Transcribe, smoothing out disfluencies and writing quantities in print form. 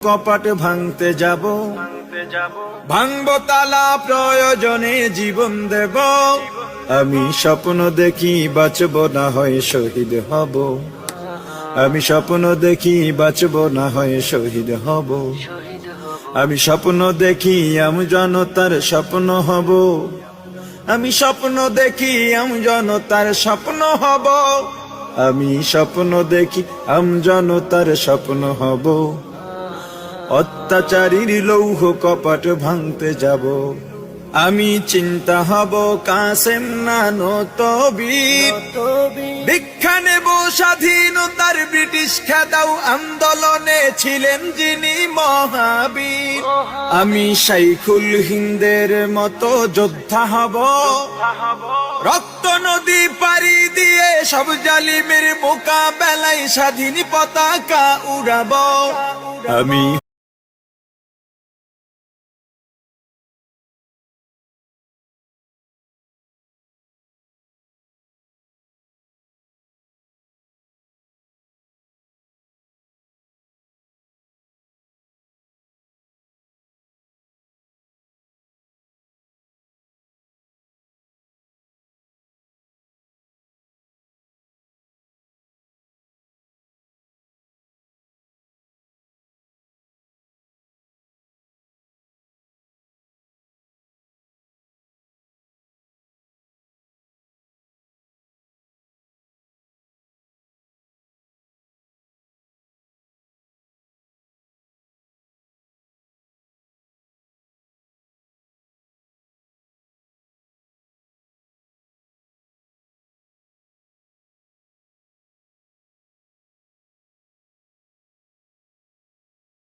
কপাট ভাঙতে যাব, ভাঙবো তালা প্রয়োজনে জীবন দেব। আমি স্বপ্ন দেখি বাঁচব না হয় শহীদ হব, আমি স্বপ্ন দেখি বাঁচব না হয় শহীদ হব। আমি স্বপ্ন দেখি জনতার স্বপ্ন হব, আমি স্বপ্ন দেখি জনতার স্বপ্ন হব। আমি স্বপ্ন দেখি জনতার স্বপ্ন হব। অত্যাচারীর লৌহ কপাট ভাঙতে যাব, আমি চিন্তা হব কাসেম নানত বীর। ভিক্ষা নেব স্বাধীনতার ব্রিটিশ খেদাও আন্দোলনে ছিলেন যিনি মহাবীর। আমি শাইখুল হিন্দের মতো যোদ্ধা হব, রক্ত নদী পাড়ি দিয়ে সব জালিমের মোকাবেলায় স্বাধীন পতাকা উড়াবো। আমি